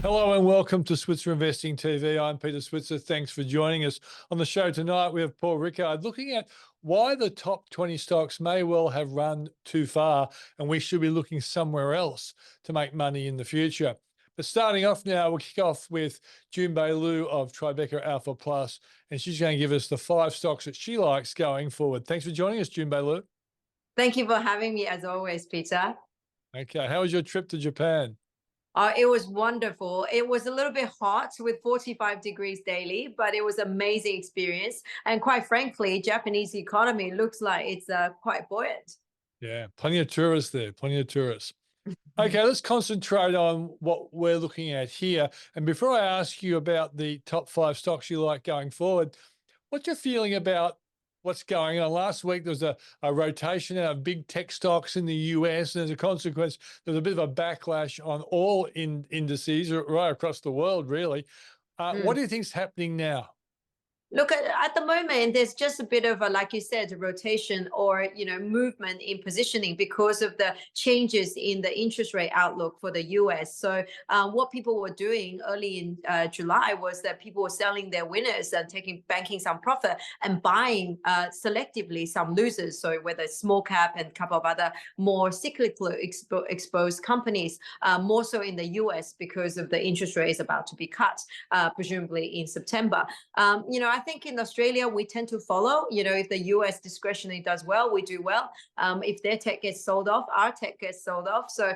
Hello and welcome to Switzer Investing TV. I'm Peter Switzer. Thanks for joining us. On the show tonight, we have Paul Rickard looking at why the top 20 stocks may well have run too far and we should be looking somewhere else to make money in the future. But starting off now, we'll kick off with Jun Bei Liu of Tribeca Alpha Plus, and she's going to give us the 5 stocks that she likes going forward. Thanks for joining us, Jun Bei Liu. Thank you for having me as always, Peter. Okay, how was your trip to Japan? It was wonderful. It was a little bit hot with 45 degrees daily, but it was an amazing experience. And quite frankly, Japanese economy looks like it's quite buoyant. Yeah, plenty of tourists there, plenty of tourists. Okay, let's concentrate on what we're looking at here. And before I ask you about the top 5 stocks you like going forward, what's your feeling about what's going on? Last week, there was a rotation out of big tech stocks in the US, and as a consequence, there's a bit of a backlash on all indices right across the world, really. What do you think's happening now? Look, at the moment, there's just a bit of a, like you said, rotation or, movement in positioning because of the changes in the interest rate outlook for the US. So what people were doing early in July was that people were selling their winners and banking some profit and buying selectively some losers. So whether it's small cap and a couple of other more cyclically exposed companies, more so in the US because of the interest rate is about to be cut, presumably in September. I think in Australia, we tend to follow, if the US discretionary does well, we do well. If their tech gets sold off, our tech gets sold off. So,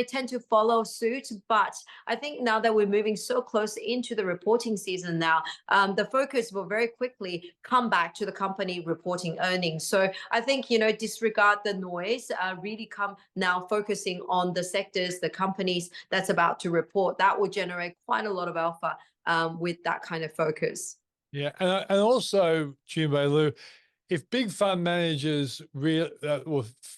tend to follow suit. But I think now that we're moving so close into the reporting season now, the focus will very quickly come back to the company reporting earnings. So I think, disregard the noise, really come now focusing on the sectors, the companies that's about to report. That will generate quite a lot of alpha with that kind of focus. Yeah, and also, Jun Bei Liu, if big fund managers were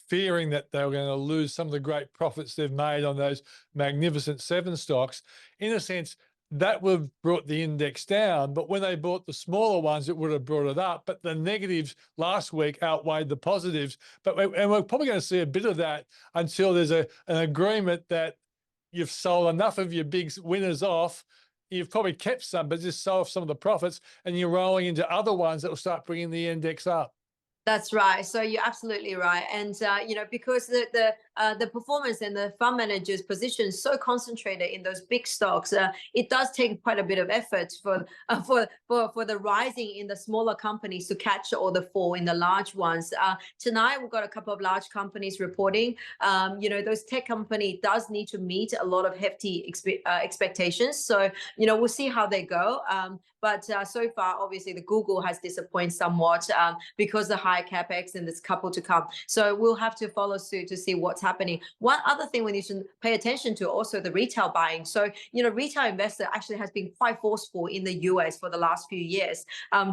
fearing that they were going to lose some of the great profits they've made on those magnificent 7 stocks, in a sense, that would have brought the index down. But when they bought the smaller ones, it would have brought it up. But the negatives last week outweighed the positives. And we're probably going to see a bit of that until there's an agreement that you've sold enough of your big winners off. You've probably kept some, but just sold off some of the profits, and you're rolling into other ones that will start bringing the index up. That's right. So you're absolutely right. And, because the performance and the fund manager's position is so concentrated in those big stocks, it does take quite a bit of effort for the rising in the smaller companies to catch all the fall in the large ones. Tonight, we've got a couple of large companies reporting. Those tech company does need to meet a lot of hefty expectations. So, we'll see how they go. But so far, obviously, the Google has disappointed somewhat because the high capex and this couple to come. So we'll have to follow suit to see what's happening. One other thing we need to pay attention to also the retail buying. So, retail investor actually has been quite forceful in the US for the last few years,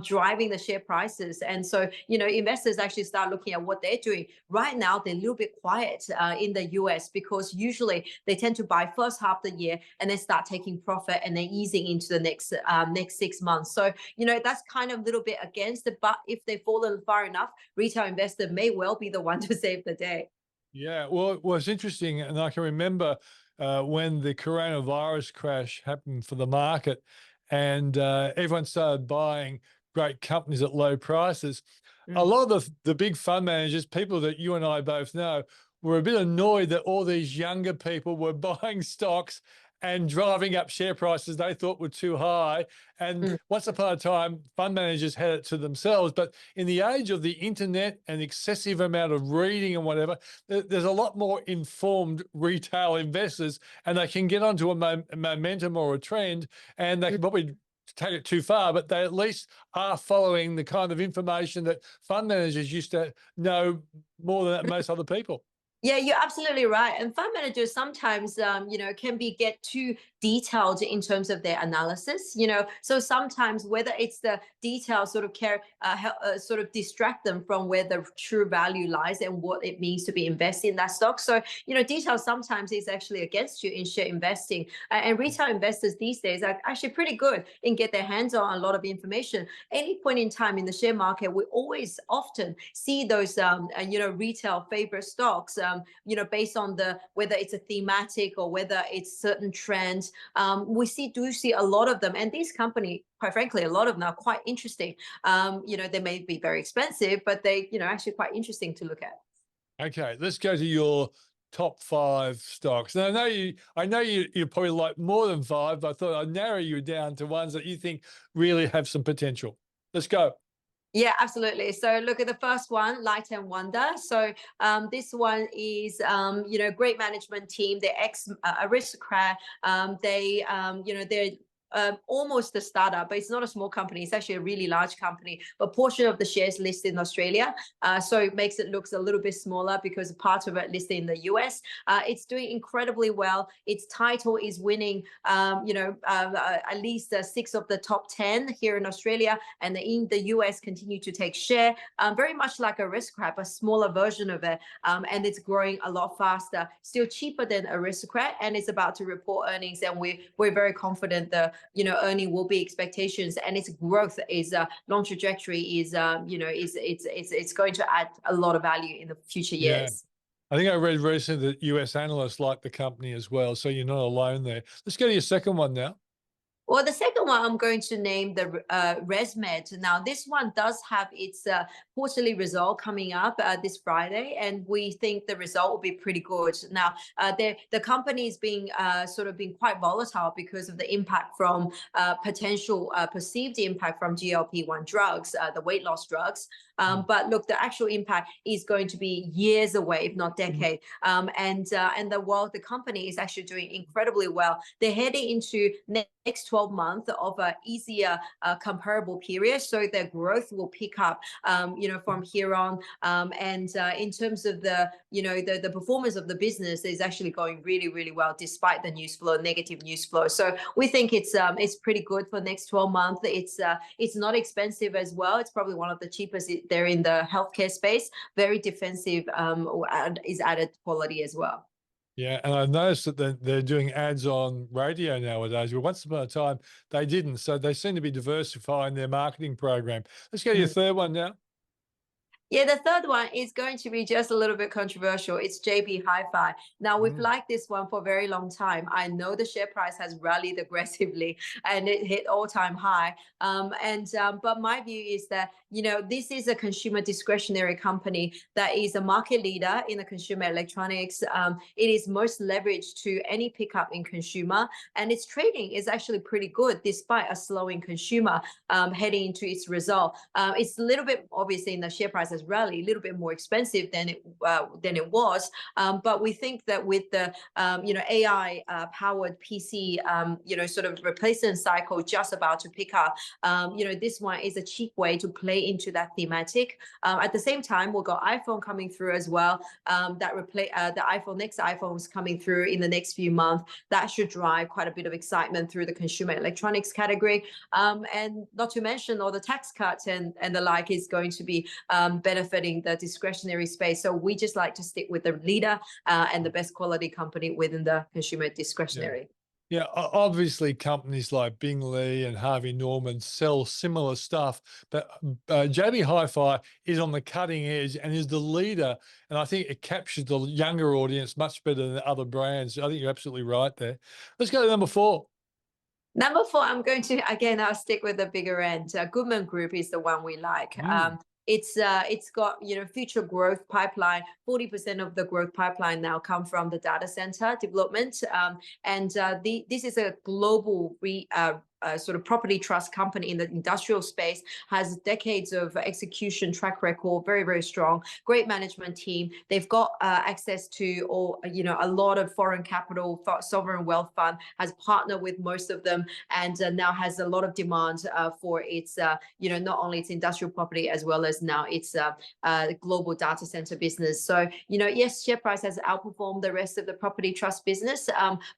driving the share prices. And so, investors actually start looking at what they're doing. Right now, they're a little bit quiet in the US because usually they tend to buy first half of the year and then start taking profit and then easing into the next 6 months. So, that's kind of a little bit against it. But if they've fallen far enough, retail investor may well be the one to save the day. Yeah, well, it was interesting. And I can remember when the coronavirus crash happened for the market and everyone started buying great companies at low prices. A lot of the big fund managers, people that you and I both know, were a bit annoyed that all these younger people were buying stocks and driving up share prices they thought were too high. And once upon a time, fund managers had it to themselves. But in the age of the internet and excessive amount of reading and whatever, there's a lot more informed retail investors, and they can get onto a momentum or a trend, and they can probably take it too far, but they at least are following the kind of information that fund managers used to know more than most other people. Yeah, you're absolutely right. And fund managers sometimes, can get too detailed in terms of their analysis. So sometimes whether it's the details sort of distract them from where the true value lies and what it means to be invested in that stock. So details sometimes is actually against you in share investing. And retail investors these days are actually pretty good in get their hands on a lot of information. Any point in time in the share market, we always often see those retail favorite stocks. based on whether it's a thematic or whether it's certain trends. We do see a lot of them, and these companies, quite frankly, a lot of them are quite interesting. They may be very expensive, but they, actually quite interesting to look at. Okay, let's go to your top 5 stocks. Now, I know you probably like more than 5, but I thought I'd narrow you down to ones that you think really have some potential. Let's go. Yeah, absolutely. So look at the first one, Light and Wonder. So this one is, great management team. They're ex aristocrat. They're almost a startup, but it's not a small company. It's actually a really large company. But portion of the shares listed in Australia, so it makes it looks a little bit smaller because part of it listed in the US. It's doing incredibly well. Its title is winning, at least 6 of the top 10 here in Australia, and in the US continue to take share. Very much like Aristocrat, a smaller version of it, and it's growing a lot faster. Still cheaper than Aristocrat, and it's about to report earnings, and we're very confident the earning will be expectations, and its growth is long trajectory is it's going to add a lot of value in the future Yeah. years. I think I read recently that US analysts like the company as well, so you're not alone there. Let's go to your second one now. Well, the second one I'm going to name the ResMed. Now, this one does have its quarterly result coming up this Friday, and we think the result will be pretty good. Now, the company is being sort of been quite volatile because of the impact from potential perceived impact from GLP-1 drugs, the weight loss drugs. But look, the actual impact is going to be years away, if not decade. And the company is actually doing incredibly well. They're heading into next 12 months of an easier comparable period, so their growth will pick up, from here on. And in terms of the performance of the business is actually going really, really well despite the negative news flow. So we think it's pretty good for next 12 months. It's not expensive as well. It's probably one of the cheapest there in the healthcare space. Very defensive, is added quality as well. Yeah, and I've noticed that they're doing ads on radio nowadays. But once upon a time, they didn't. So they seem to be diversifying their marketing program. Let's go to your third one now. Yeah, the third one is going to be just a little bit controversial. It's JB Hi-Fi. Now, we've liked this one for a very long time. I know the share price has rallied aggressively and it hit all-time high. But my view is that, this is a consumer discretionary company that is a market leader in the consumer electronics. It is most leveraged to any pickup in consumer, and its trading is actually pretty good despite a slowing consumer heading into its result. It's a little bit, obviously, in the share price rally, a little bit more expensive than it was, but we think that with the AI powered PC sort of replacement cycle just about to pick up, this one is a cheap way to play into that thematic. At the same time, we've got iPhone coming through as well. That replace the next iPhone is coming through in the next few months. That should drive quite a bit of excitement through the consumer electronics category, and not to mention all the tax cuts and the like is going to be benefiting the discretionary space. So we just like to stick with the leader and the best quality company within the consumer discretionary. Yeah, obviously companies like Bing Lee and Harvey Norman sell similar stuff, but JB Hi-Fi is on the cutting edge and is the leader, and I think it captures the younger audience much better than other brands. I think you're absolutely right there. Let's go to number 4. Number 4, I'm going to, again, I'll stick with the bigger end. Goodman Group is the one we like. It's got future growth pipeline. 40% of the growth pipeline now come from the data center development, and this is a global sort of property trust company in the industrial space, has decades of execution track record, very, very strong, great management team. They've got access to a lot of foreign capital, sovereign wealth fund, has partnered with most of them, and now has a lot of demand for its, not only its industrial property as well as now its global data center business. So, yes, share price has outperformed the rest of the property trust business,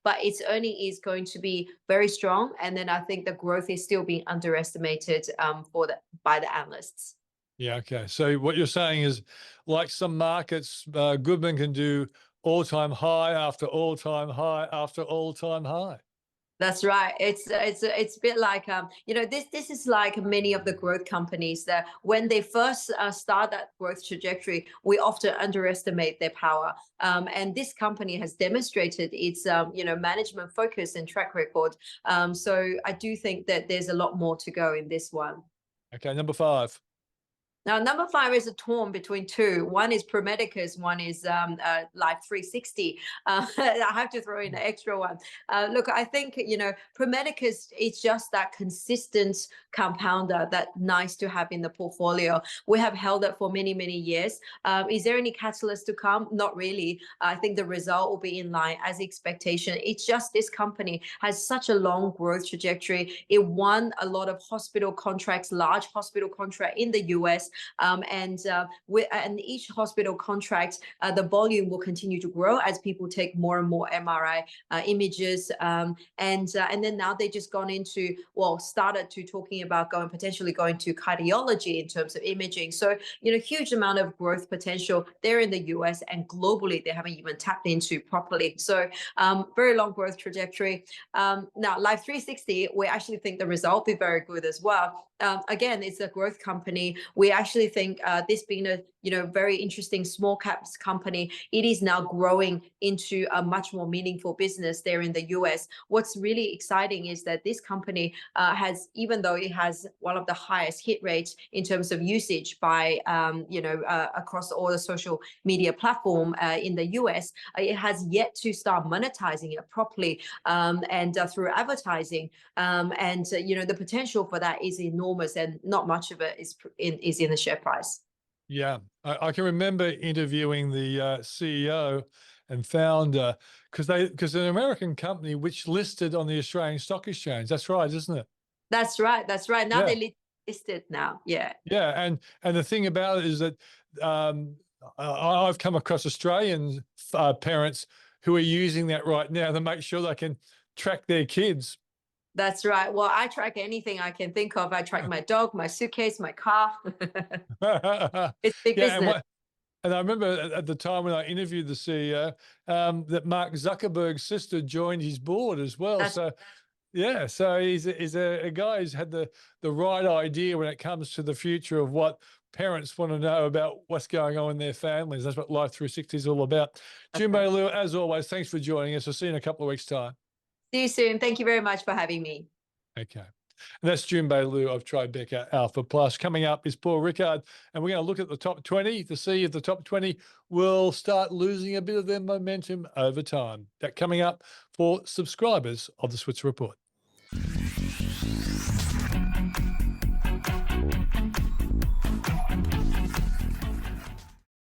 but its earning is going to be very strong. And then I think the growth is still being underestimated by the analysts. Yeah, okay. So what you're saying is, like some markets, Goodman can do all-time high after all-time high after all-time high. That's right. It's a bit like this is like many of the growth companies that when they first start that growth trajectory, we often underestimate their power. And this company has demonstrated its management focus and track record. So I do think that there's a lot more to go in this one. Okay, number 5. Now, number 5 is a torn between two. One is Promedicus, one is Life 360. I have to throw in an extra one. Look, I think, Promedicus is just that consistent compounder that nice to have in the portfolio. We have held it for many, many years. Is there any catalyst to come? Not really. I think the result will be in line as expectation. It's just this company has such a long growth trajectory. It won a lot of hospital contracts, large hospital contract in the US. And each hospital contract, the volume will continue to grow as people take more and more MRI images. And then now they just gone into, started to talking about potentially going to cardiology in terms of imaging. So, huge amount of growth potential there in the US, and globally, they haven't even tapped into properly. So very long growth trajectory. Now, Life 360, we actually think the result will be very good as well. Again, it's a growth company. We actually think this being a very interesting small caps company, it is now growing into a much more meaningful business there in the US. What's really exciting is that this company has, even though it has one of the highest hit rates in terms of usage by across all the social media platform in the US, it has yet to start monetizing it properly and through advertising. The potential for that is enormous, and not much of it is in the share price. Yeah, I can remember interviewing the CEO and founder, because they're an American company which listed on the Australian Stock Exchange. That's right, isn't it? That's right. That's right. Now Yeah, they listed now. Yeah. yeah, and the thing about it is that I've come across Australian parents who are using that right now to make sure they can track their kids. That's right. Well, I track anything I can think of. I track my dog, my suitcase, my car. It's big Yeah, business. and I remember at the time when I interviewed the CEO, that Mark Zuckerberg's sister joined his board as well. That's So yeah, so he's a guy who's had the right idea when it comes to the future of what parents want to know about what's going on in their families. That's what Life 360 is all about. that's Jun right. Bei Liu, as always, thanks for joining us. I'll see you in a couple of weeks' time. See you soon. Thank you very much for having me. Okay. And that's Jun Bei Liu of Tribeca Alpha Plus. Coming up is Paul Rickard, and we're going to look at the top 20 to see if the top 20 will start losing a bit of their momentum over time. That coming up for subscribers of the Switzer Report.